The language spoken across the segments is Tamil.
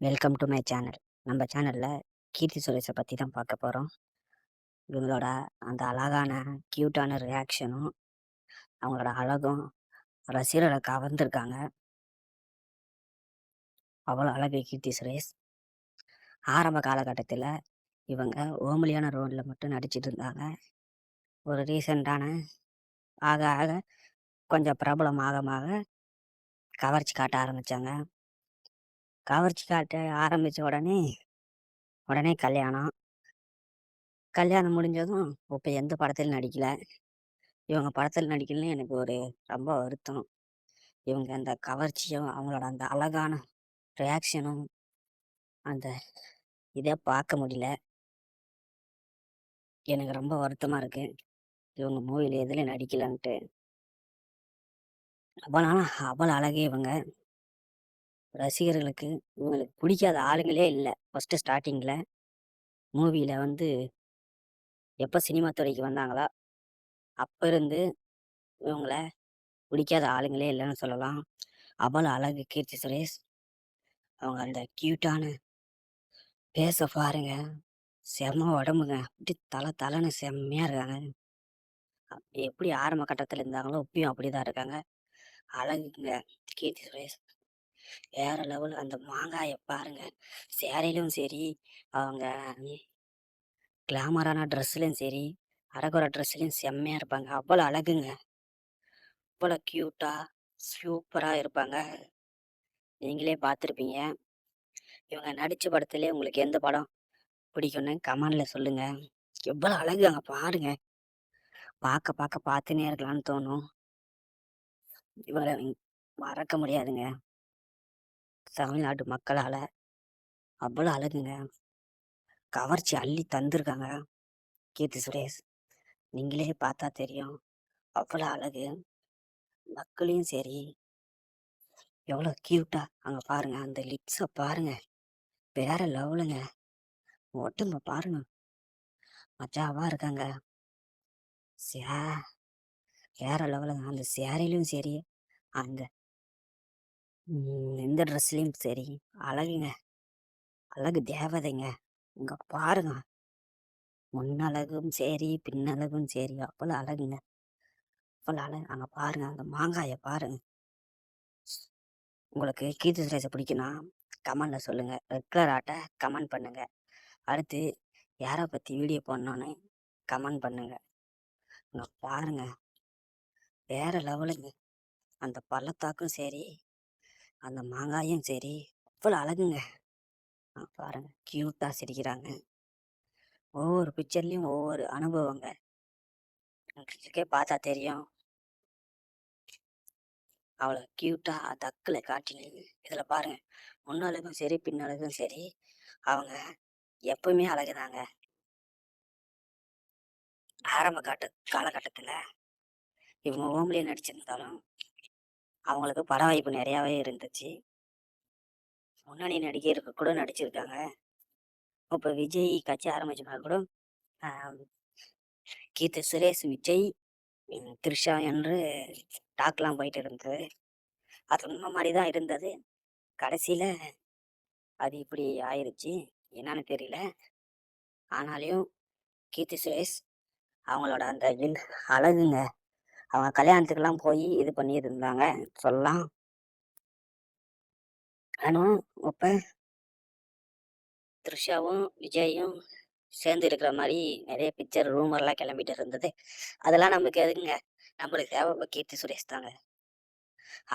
Welcome to my channel. நம்ம சேனல்ல கீர்த்தி சுரேஷை பற்றி தான் பார்க்க போகிறோம். இவங்களோட அந்த அழகான க்யூட்டான ரியாக்ஷனும் அவங்களோட அழகும் ரசிகர்களை கவர்ந்துருக்காங்க. அவ்வளோ அழகு கீர்த்தி சுரேஷ். ஆரம்ப காலகட்டத்தில் இவங்க ஓமலியான ரோலில் மட்டும் நடிச்சிட்டு இருந்தாங்க. ஒரு ரீசெண்டான ஆக ஆக கொஞ்சம் பிரபலம் ஆக கவர்ச்சி காட்ட ஆரம்பித்தாங்க. கவர்ச்சி காட்ட ஆரம்பித்த உடனே கல்யாணம். கல்யாணம் முடிஞ்சதும் இப்போ எந்த படத்திலும் நடிக்கல. இவங்க படத்தில் நடிக்கலன்னு எனக்கு ரொம்ப வருத்தம். இவங்க அந்த கவர்ச்சியும், அவங்களோட அந்த அழகான ரியாக்ஷனும், அந்த இதை பார்க்க முடியல. எனக்கு ரொம்ப வருத்தமாக இருக்கு. இவங்க மூவியில் எதுலையும் நடிக்கலன்ட்டு. அவ்வளோ அழகே இவங்க. ரசிகர்களுக்கு இவங்களுக்கு பிடிக்காத ஆளுங்களே இல்லை. ஃபஸ்ட்டு ஸ்டார்டிங்கில் மூவியில் எப்போ சினிமா துறைக்கு வந்தாங்களோ அப்போ இருந்து இவங்கள பிடிக்காத ஆளுங்களே இல்லைன்னு சொல்லலாம். அவ்வளோ அழகு கீர்த்தி சுரேஷ். அவங்க அந்த க்யூட்டான பேச பாருங்க, செம்ம உடம்புங்க. அப்படி தலைன்னு செம்மையாக இருக்காங்க. எப்படி ஆரம்ப கட்டத்தில் இருந்தாங்களோ இப்பயும் அப்படிதான் இருக்காங்க. அழகுங்க கீர்த்தி சுரேஷ். வேற லெவல். அந்த மாங்காயை பாருங்க, சேரையிலும் சரி, அவங்க கிளாமரான ட்ரெஸ்லையும் சரி, அரகுற ட்ரெஸ்லையும் செம்மையாக இருப்பாங்க. அவ்வளோ அழகுங்க, அவ்வளோ க்யூட்டாக சூப்பராக இருப்பாங்க. நீங்களே பார்த்துருப்பீங்க. இவங்க நடித்த படத்துலேயே உங்களுக்கு எந்த படம் பிடிக்கும்னு கமெண்டில் சொல்லுங்கள். எவ்வளோ அழகு அங்கே பாருங்க. பார்த்துனே இருக்கலாம்னு தோணும். இவரை மறக்க முடியாதுங்க. தமிழ்நாட்டு மக்களால் அவ்வளோ அழகுங்க. கவர்ச்சி அள்ளி தந்திருக்காங்க கீர்த்தி சுரேஷ். நீங்களே பார்த்தா தெரியும். அவ்வளோ அழகு. மக்களையும் சரி, எவ்வளோ க்யூட்டா அங்கே பாருங்க. அந்த லிப்ஸை பாருங்க, வேற லெவலுங்க. உடம்ப பாருங்க, மஜாவா இருக்காங்க. சே வேற லெவலுங்க. அந்த சேரையிலும் சரி, அந்த எந்த ட்ரெஸ்லையும் சரி, அழகுங்க. அழகு தேவதைங்க. இங்க பாருங்க, முன்னழகும் சரி பின்னழகும் சரி, அவ்வளோ அழகுங்க. அவ்வளோ அழகு. அங்கே பாருங்க, அந்த மாங்காயை பாருங்க. உங்களுக்கு கீர்த்தி சுரேஷை பிடிக்குன்னா கமெண்டில் சொல்லுங்கள். ரெகுலராட்ட கமெண்ட் பண்ணுங்கள். அடுத்து யாரை பற்றி வீடியோ போடணுன்னு கமெண்ட் பண்ணுங்கள். இங்கே பாருங்க, வேற லெவலுங்க. அந்த பள்ளத்தாக்கும் சரி, அந்த மாங்காயும் சரி, அவ்வளோ அழகுங்க. பாருங்க, க்யூட்டாக சிரிக்கிறாங்க. ஒவ்வொரு பிக்சர்லேயும் ஒவ்வொரு அனுபவங்க. உங்களுக்கே பார்த்தா தெரியும். அவ்வளோ க்யூட்டாக தக்கில் காட்டினது. இதில் பாருங்கள், முன்னழகும் சரி பின்னழகும் சரி, அவங்க எப்பவுமே அழகுதாங்க. ஆரம்ப காலகட்டத்தில் இவங்க ஓம்லேயே நடிச்சிருந்தாலும் அவங்களுக்கு பட வாய்ப்பு நிறையாவே இருந்துச்சு. முன்னணி நடிகருக்கு கூட நடிச்சிருக்காங்க. இப்போ விஜய் கட்சி ஆரம்பிச்சோம்னா கூட கீர்த்தி சுரேஷ், விஜய், த்ரிஷா என்று டாக்லாம் போயிட்டு இருந்தது. அது உண்மை மாதிரி தான் இருந்தது. கடைசியில் அது இப்படி ஆயிடுச்சு, என்னன்னு தெரியல. ஆனாலையும் கீர்த்தி சுரேஷ் அவங்களோட அந்த அழகுங்க. அவங்க கல்யாணத்துக்கெல்லாம் போய் இது பண்ணியிருந்தாங்க சொல்லலாம். ஆனால் இப்போ த்ரிஷாவும் விஜயும் சேர்ந்து இருக்கிற மாதிரி நிறைய பிக்சர் ரூமர்லாம் கிளம்பிட்டு இருந்தது. அதெல்லாம் நமக்கு எதுங்க, நம்மளுக்கு தேவை கீர்த்தி சுரேஷ் தாங்க.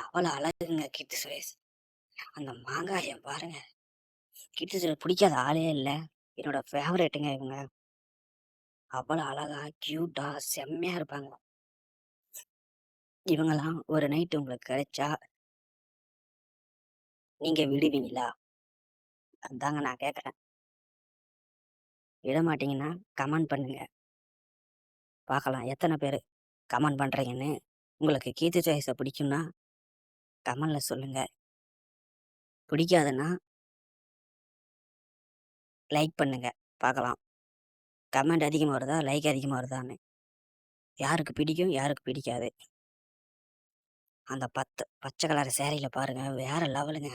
அவ்வளோ அழகுங்க கீர்த்தி சுரேஷ். அந்த மாங்காயை பாருங்க, கீர்த்தி சுரேஷ் பிடிக்காத ஆளே இல்லை. என்னோட ஃபேவரேட்டுங்க இவங்க. அவ்வளோ அழகா க்யூட்டா செம்மையா இருப்பாங்க. இவங்கெல்லாம் ஒரு நைட்டு உங்களுக்கு கிடைச்சா நீங்க விடுவீங்களா? அதாங்க நான் கேட்குறேன். விட மாட்டீங்கன்னா கமெண்ட் பண்ணுங்க, பார்க்கலாம் எத்தனை பேர் கமெண்ட் பண்ணுறீங்கன்னு. உங்களுக்கு கீர்த்தி சுரேஷை பிடிக்கும்னா கமெண்டில் சொல்லுங்கள். பிடிக்காதுன்னா லைக் பண்ணுங்க, பார்க்கலாம் கமெண்ட் அதிகமாக வருதா லைக் அதிகமாக வருதான்னு. யாருக்கு பிடிக்கும் யாருக்கு பிடிக்காது. அந்த பச்சை கலர் சேரீயில் பாருங்கள், வேற லெவலுங்க.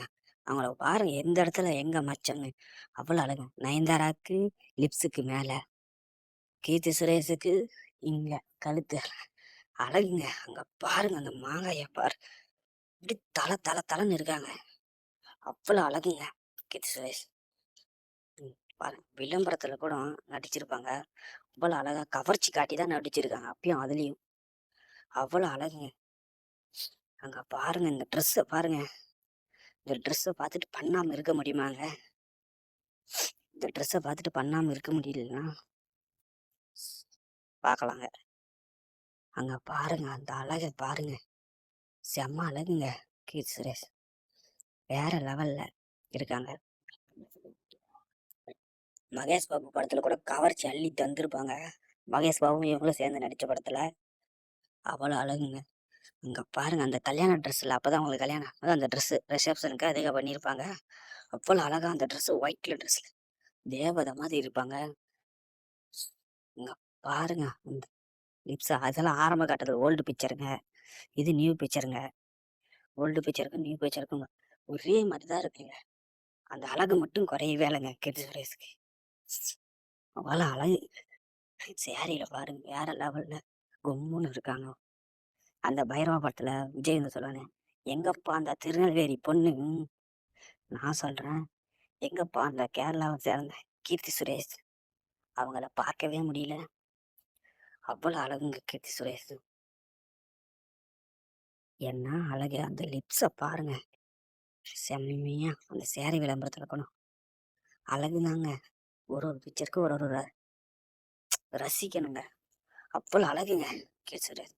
அவங்கள பாருங்க எந்த இடத்துல எங்க மச்சங்க அவ்வளோ அழகு. நயன்தாராக்கு லிப்ஸுக்கு மேல, கீர்த்தி சுரேஷுக்கு இங்க கழுத்து அழகுங்க. அங்க பாருங்க அந்த மாங்காய பாரு. இப்படி தல தல தலன்னு இருக்காங்க. அவ்வளோ அழகுங்க கீர்த்தி சுரேஷ். பாருங்க விளம்பரத்துல கூட நடிச்சிருப்பாங்க. அவ்வளோ அழகா கவர்ச்சி காட்டி தான் நடிச்சிருக்காங்க. அப்பயும் அதுலயும் அவ்வளோ அழகுங்க. அங்க பாருங்க இந்த ட்ரெஸ்ஸை பாருங்க. இந்த ட்ரெஸ்ஸை பார்த்துட்டு பண்ணாம இருக்க முடியுமாங்க? இந்த ட்ரெஸ்ஸை பார்த்துட்டு பண்ணாம இருக்க முடியலன்னா பார்க்கலாங்க. அங்க பாருங்க அந்த அழகை பாருங்க. செம்ம அழகுங்க கீர்த்தி சுரேஷ். வேற லெவல்ல இருக்காங்க. மகேஷ் பாபு படத்துல கூட கவர்ச்சி அள்ளி தந்திருப்பாங்க. மகேஷ் பாபுவும் இவங்களும் சேர்ந்து நடிச்ச படத்துல அவ்வளோ அழகுங்க. அங்க பாருங்க அந்த கல்யாண ட்ரெஸ்ல அப்பதான் உங்களுக்கு கல்யாணம் அதான் அந்த ட்ரெஸ் ரிசப்ஷனுக்கு அதிகம் பண்ணியிருப்பாங்க. அவ்வளோ அழகா அந்த ட்ரெஸ் ஒயிட்ல ட்ரெஸ்ல தேவதை மாதிரி இருப்பாங்க. இங்க பாருங்க அந்த லிப்ஸ் அதெல்லாம் ஆரம்ப கட்டத்தில் ஓல்டு பிக்சருங்க. இது நியூ பிக்சருங்க. ஓல்டு பிக்சருக்கும் நியூ பிக்சருக்கும் ஒரே மாதிரி தான் இருக்குங்க. அந்த அழகு மட்டும் குறையவே இல்லைங்க கீர்த்தி சுரேஷ்க்கு. அவ்வளோ அழகு. சேரியில பாருங்க வேற லெவல்ல கும்முன்னு இருக்காங்க. அந்த பைரவா படத்துல விஜய் வந்து சொல்லுவானே, எங்கப்பா அந்த திருநெல்வேலி பொண்ணு, நான் சொல்றேன் எங்கப்பா அந்த கேரளாவை சேர்ந்த கீர்த்தி சுரேஷ், அவங்கள பார்க்கவே முடியல. அவ்வளோ அழகுங்க கீர்த்தி சுரேஷ். என்ன அழகு. அந்த லிப்ஸை பாருங்க செம்மையா. அந்த சேரை விளம்பரத்துல கூட அழகுதாங்க. ஒரு ஒரு பிக்சருக்கு ஒரு ஒரு ரசிக்கணுங்க. அவ்வளோ அழகுங்க கீர்த்தி சுரேஷ்.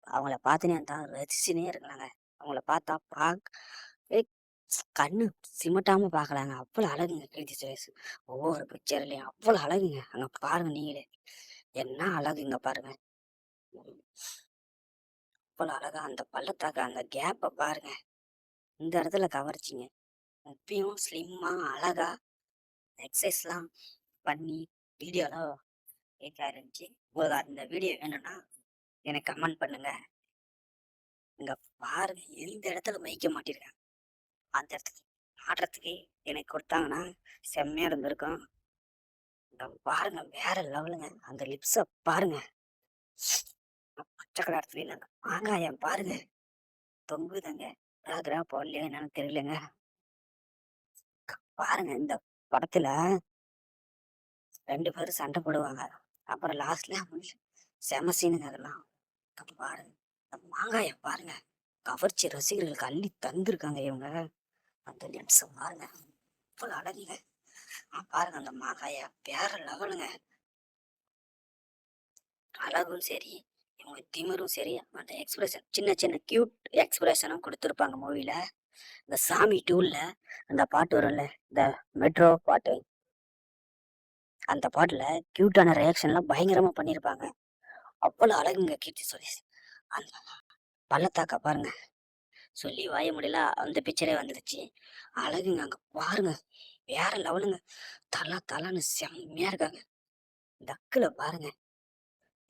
அவங்கள பார்த்துனே தான் ரசிச்சுனே இருக்கலாங்க. அவங்கள பார்த்தா கண்ணு சிமட்டாம பார்க்கலாங்க. அவ்வளோ அழகுங்க கீர்த்தி சுரேஷ். ஒவ்வொரு பிக்சர்லயும் அவ்வளோ அழகுங்க. அங்க பாருங்க நீங்களே என்ன அழகுங்க பாருங்க. அவ்வளோ அழகா அந்த பள்ளத்தாக்க அந்த கேப்பை பாருங்க. இந்த இடத்துல கவர்ச்சிங்க. இப்பயும் ஸ்லிம்மா அழகா எக்ஸசைஸ்லாம் பண்ணி வீடியோலாம் கேட்க இருந்துச்சு. உங்களுக்கு அந்த வீடியோ வேணும்னா எனக்கு கமெண்ட் பண்ணுங்க. இங்க பாருங்க எந்த இடத்துல வைக்க மாட்டிருக்காங்க. அந்த இடத்துக்கு ஆடுறதுக்கு எனக்கு கொடுத்தாங்கன்னா செம்மையா இருந்திருக்கும். இங்க பாருங்க வேற லெவலுங்க. அந்த லிப்ஸை பாருங்க. பச்சை கலர் அந்த மாங்காயம் பாருங்க தொங்குதுங்க. ராகரா போடலையா என்னன்னு தெரியலங்க. பாருங்க இந்த படத்துல 2 பேரும் சண்டை போடுவாங்க. அப்புறம் லாஸ்ட்ல செம சீனுங்க அதெல்லாம். பாருங்க அந்த மாங்காயம் பாருங்க. கவர்ச்சி ரசிகர்களுக்கு அள்ளி தந்திருக்காங்க இவங்க. அந்த லிப்ஸ் பாருங்க இவ்வளவு அழகுங்க. பாருங்க அந்த மாங்காய வேற லெவலுங்க. அழகும் சரி இவங்க திமிரும் சரி அந்த எக்ஸ்பிரஷன் சின்ன சின்ன கியூட் எக்ஸ்பிரஷனும் கொடுத்துருப்பாங்க மூவில. இந்த சாமி டூல்ல அந்த பாட்டு வரும்ல இந்த மெட்ரோ பாட்டு, அந்த பாட்டுல கியூட்டான ரியாக்ஷன்லாம் பயங்கரமா பண்ணியிருப்பாங்க. அவ்வளவு அழகுங்க கீர்த்தி சுரேஷ். அந்த பள்ளத்தாக்க பாருங்க சொல்லி வாய முடியல அந்த பிக்சரே வந்துடுச்சு. அழகுங்க அங்க பாருங்க வேற லெவலுங்க. தலான்னு செம்மையா இருக்காங்க. டக்குல பாருங்க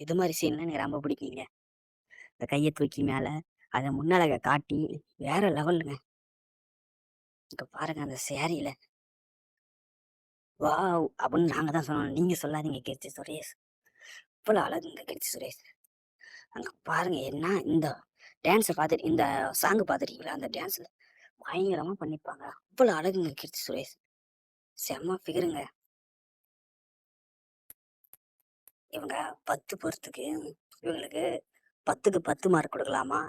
இது மாதிரி சீன்லாம் எனக்கு ரொம்ப பிடிக்குங்க. இந்த கையை தூக்கி மேல அதை முன்னழக காட்டி வேற லெவலுங்க. இங்க பாருங்க அந்த சேரியில வாவ் அப்படின்னு நாங்க தான் சொன்னோம். நீங்க சொல்லாதீங்க கீர்த்தி சுரேஷ். இவ்வளவு அழகுங்க கீர்த்தி சுரேஷ். அங்க பாருங்க என்ன இந்த டான்ஸை பார்த்துட்டு இந்த சாங்கு பார்த்துருக்கீங்களா? அந்த டான்ஸ்ல பயங்கரமா பண்ணிப்பாங்க. அவ்வளவு அழகுங்க கீர்த்தி சுரேஷ். செம்ம ஃபிகருங்க. இவங்க 10 பொறுத்துக்கு இவங்களுக்கு 10க்கு 10 மார்க் கொடுக்கலாமா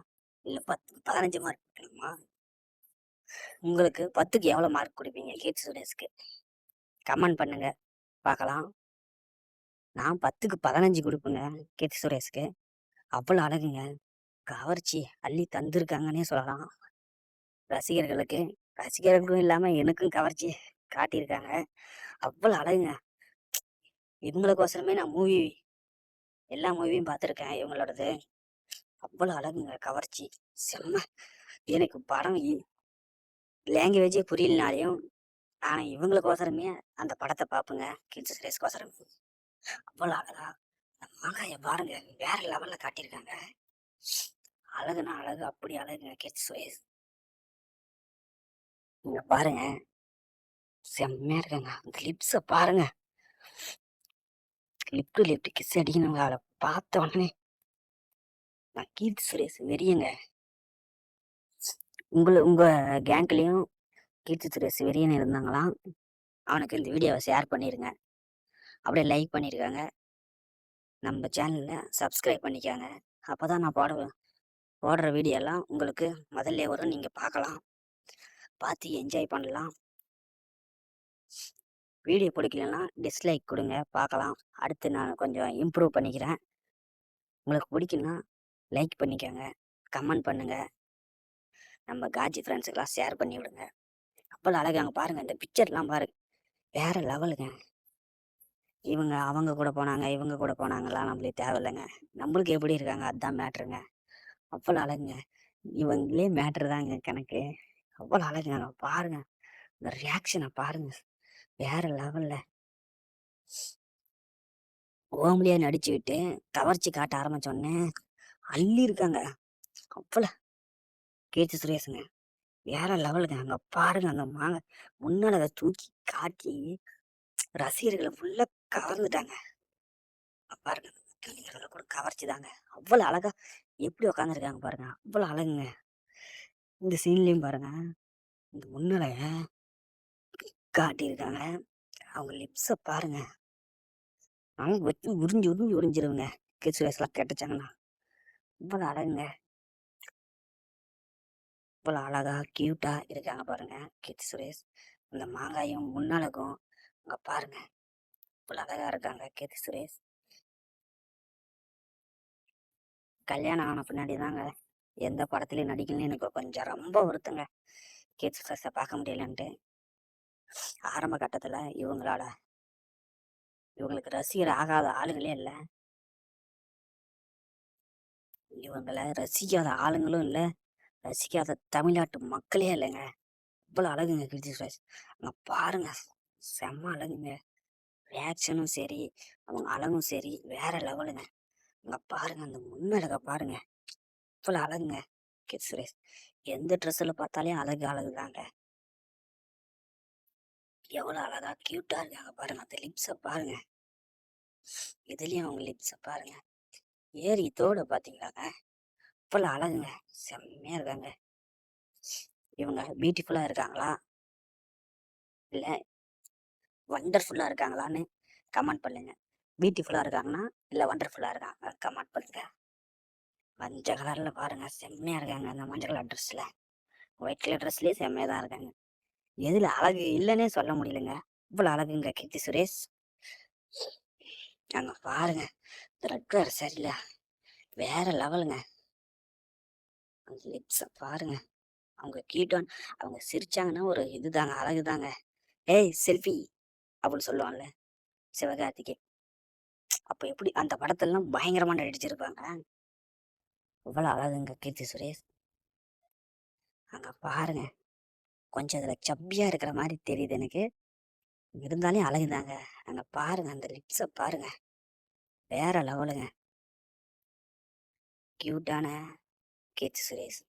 இல்ல 10க்கு 15 மார்க் கொடுக்கலாமா? உங்களுக்கு 10க்கு எவ்வளவு மார்க் கொடுப்பீங்க கீர்த்தி சுரேஷ்க்கு? கமெண்ட் பண்ணுங்க பார்க்கலாம். நான் 10க்கு 15 கொடுப்பேங்க கீர்த்தி சுரேஷ்க்கு. அவ்வளவு அழகுங்க. கவர்ச்சி அள்ளி தந்திருக்காங்கன்னே சொல்லலாம். ரசிகர்களுக்கு ரசிகர்களுக்கும் இல்லாம எனக்கும் கவர்ச்சி காட்டியிருக்காங்க. அவ்வளவு அழகுங்க. இவங்களுக்கோசரமே நான் எல்லா மூவியும் பார்த்துருக்கேன் இவங்களோடது. அவ்வளவு அழகுங்க கவர்ச்சி செம்ம. எனக்கு படம் லாங்குவேஜே புரியலனாலையும் ஆனா இவங்களுக்கோசரமே அந்த படத்தை பார்ப்பேங்க கீர்த்தி சுரேஷ்கோசரம். அவ்வளவு அழகா அந்த மாங்காய பாருங்க வேற லெவல்ல காட்டியிருக்காங்க. அழகுனா அழகு அப்படி அழகுங்க கீர்த்தி சுரேஷ். இங்க பாருங்க. செம்மையா இருக்காங்க. அந்த லிப்ஸ பாருங்க. லிப் டு லிப் கிஸ் அடிக்கணுங்க. அவள பார்த்த உடனே நான் கீர்த்தி சுரேஷ் வெறியங்க. உங்க கேங்க்லயும் கீர்த்தி சுரேஷ் வெறியன் இருந்தாங்களாம். அவனுக்கு இந்த வீடியோவை ஷேர் பண்ணிருங்க. அப்படியே லைக் பண்ணிருக்காங்க. நம்ம சேனல்ல சப்ஸ்கிரைப் பண்ணிக்கோங்க. அப்பதான் நான் போடுற வீடியோ எல்லாம் உங்களுக்கு முதல்ல வரும். நீங்க பார்க்கலாம். பார்த்து என்ஜாய் பண்ணலாம். வீடியோ பிடிக்கலன்னா டிஸ்லைக் கொடுங்க, பார்க்கலாம். அடுத்து நான் கொஞ்சம் இம்ப்ரூவ் பண்ணிக்கிறேன். உங்களுக்கு பிடிக்குன்னா லைக் பண்ணிக்கோங்க, கமெண்ட் பண்ணுங்க. நம்ம காஜி ஃப்ரெண்ட்ஸுக்கெல்லாம் ஷேர் பண்ணி விடுங்க. அப்போல்லாம் அழகாங்க பாருங்க. இந்த பிக்சர்லாம் பாருங்க, வேற லெவலுங்க. அவங்க கூட போனாங்க, இவங்க கூட போனாங்கலாம் நம்மளுக்கு தேவையில்லைங்க. நம்மளுக்கு எப்படி இருக்காங்க அதுதான் மேட்ருங்க. அவ்வளோ அழகுங்க. இவங்களே மேட்ரு தாங்க கணக்கு. அவ்வளோ அழகுங்க. பாருங்க இந்த ரியாக்ஷனை பாருங்க, வேற லெவல்ல. ஓம்லியா நடிச்சுக்கிட்டு கவர்ச்சி காட்ட ஆரம்பிச்சோடனே அள்ளி இருக்காங்க. அவ்வளோ கீர்த்தி சுரேஷுங்க வேற லெவலுங்க. அங்க பாருங்க, அந்த முன்னால அதை தூக்கி காட்டி ரசிகர்களை ஃபுல்லா கவர்ந்துட்டாங்க. பாருங்க, கலைஞர்களை கூட கவர்ச்சி தாங்க. அவ்வளவு அழகா எப்படி உக்காந்துருக்காங்க பாருங்க, அவ்வளவு அழகுங்க. இந்த சீன்லயும் பாருங்க, இந்த முன்னால காட்டியிருக்காங்க. அவங்க லிப்ஸ பாருங்க, அவங்க வச்சு உறிஞ்சு உறிஞ்சு உறிஞ்சிருவங்க. கிட்ஸ் வயசுலாம் கேட்டுச்சாங்கன்னா இவ்வளவு அழகுங்க. இவ்வளவு அழகா கியூட்டா இருக்காங்க பாருங்க கீர்த்தி சுரேஷ். இந்த மாங்காயும் முன்னாலக்கும் அங்க பாருங்க, இவ்வளவு அழகா இருக்காங்க கீர்த்தி சுரேஷ். கல்யாணம் ஆன பின்னாடி தாங்க எந்த படத்துலயும் நடிக்கணும்னு எனக்கு கொஞ்சம் ரொம்ப வருத்தங்க. கீர்த்தி சுரேஷை பார்க்க முடியலன்ட்டு. ஆரம்ப கட்டத்துல இவங்களுக்கு ரசிகர் ஆகாத ஆளுங்களே இல்லை. இவங்களை ரசிக்காத ஆளுங்களும் இல்லை, ரசிக்காத தமிழ்நாட்டு மக்களே இல்லைங்க. இவ்வளவு அழகுங்க கீர்த்தி சுரேஷ். அங்க பாருங்க, செம்ம அழகுங்க. ரியாக்ஷனும் சரி, அவங்க அழகும் சரி, வேற லெவலுங்க. அங்க பாருங்க, அந்த முன்னழக பாருங்க, இவ்வளவு அழகுங்க கீர்த்தி சுரேஷ். எந்த ட்ரெஸ்ல பார்த்தாலே அழகு அழகுதாங்க. எவ்வளவு அழகா கியூட்டா இருக்காங்க பாருங்க. அந்த லிப்ஸ பாருங்க, இதுலயும் அவங்க லிப்ஸ பாருங்க. ஏறி தோட பாத்தீங்களாங்க, இவ்வளவு அழகுங்க. செம்மையா இருக்காங்க. இவங்க பியூட்டிஃபுல்லா இருக்காங்களா இல்ல வண்டர்ஃபுல்லா இருக்காங்களான்னு கமெண்ட் பண்ணுங்க. பியூட்டிஃபுல்லா இருக்காங்கன்னா இல்ல வண்டர்ஃபுல்லா இருக்காங்க கமெண்ட் பண்ணுங்க. மஞ்சள் கலர்ல பாருங்க, செம்மையா இருக்காங்க. அந்த மஞ்சள் கலர் ட்ரெஸ்ல, ஒயிட் கலர் ட்ரெஸ்லயே செம்மையா தான் இருக்காங்க. எதுல அழகு இல்லைன்னே சொல்ல முடியலங்க, இவ்வளவு அழகுங்க கீர்த்தி சுரேஷ். அங்க பாருங்க, ரெட் கலர் சரியில்ல, வேற லெவலுங்க. அந்த லிப்ஸ பாருங்க, அவங்க கீட்டான், அவங்க சிரிச்சாங்கன்னா ஒரு இதுதாங்க, அழகுதாங்க. ஏய் செல்ஃபி அப்படின்னு சொல்லுவான்ல சிவகார்த்திகே, அப்ப எப்படி அந்த படத்தெல்லாம் பயங்கரமா நடிச்சிருப்பாங்க. இவ்வளவு அழகுங்க கீர்த்தி சுரேஷ். அங்க பாருங்க, கொஞ்சம் இதுல சப்பியா இருக்கிற மாதிரி தெரியுது எனக்கு, இருந்தாலே அழகுதாங்க. அங்க பாருங்க, அந்த லிப்ஸ பாருங்க, வேற லெவலுங்க. கியூட்டான கீர்த்தி சுரேஷ்,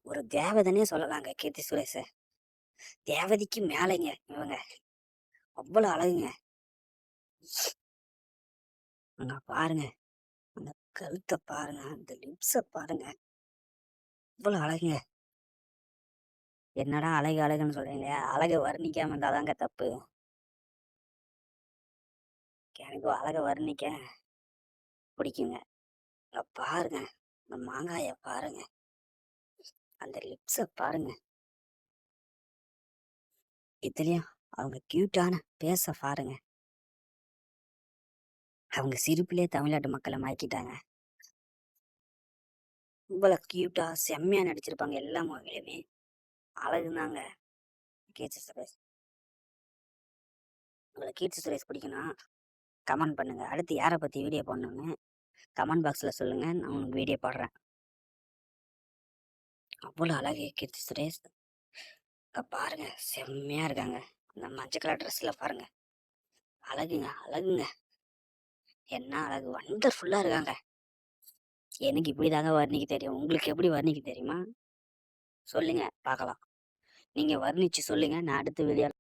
ஒரு தேவதனே சொல்லலாங்க கீர்த்தி சுரேஷ. தேவதைக்கு மேலைங்க இவங்க, அவ்வளவு அழகுங்க. அங்க பாருங்க, அந்த கழுத்தை பாருங்க, அந்த லிப்ஸ பாருங்க, இவ்வளவு அழகுங்க. என்னடா அழகு அழகுன்னு சொல்றீங்க, அழகை வர்ணிக்காம இருந்தாதாங்க தப்பு. எனக்கு அழகை வர்ணிக்க பிடிக்குங்க. அங்க பாருங்க, அந்த மாங்காய பாருங்க, அந்த லிப்ஸ பாருங்க, இதுலயும் அவங்க கியூட்டான பேச பாருங்க. அவங்க சிரிப்பிலே தமிழ்நாட்டு மக்களை மயக்கிட்டாங்க. இவ்வளவு கியூட்டா செம்மையா நடிச்சிருப்பாங்க எல்லா மூவிலையுமே. அழகுதாங்க கீர்த்தி சுரேஷ். உங்களுக்கு கீர்த்தி சுரேஷ் பிடிக்கும்னா கமெண்ட் பண்ணுங்க. அடுத்து யாரை பத்தி வீடியோ போடணும்னு கமெண்ட் பாக்ஸ்ல சொல்லுங்க, நான் உங்களுக்கு வீடியோ போடுறேன். அவ்வளோ அழகு கீர்த்தி சுரேஷ். பாருங்க, செம்மையா இருக்காங்க. அந்த மஞ்சள் கலர் ட்ரெஸ்ல பாருங்க, அழகுங்க அழகுங்க. என்ன அழகு, வண்டர்ஃபுல்லா இருக்காங்க. எனக்கு இப்படிதாங்க வர்ணிக்க தெரியும். உங்களுக்கு எப்படி வர்ணிக்க தெரியுமா சொல்லுங்க பார்க்கலாம். நீங்க வர்ணிச்சு சொல்லுங்க. நான் அடுத்த வீடியோல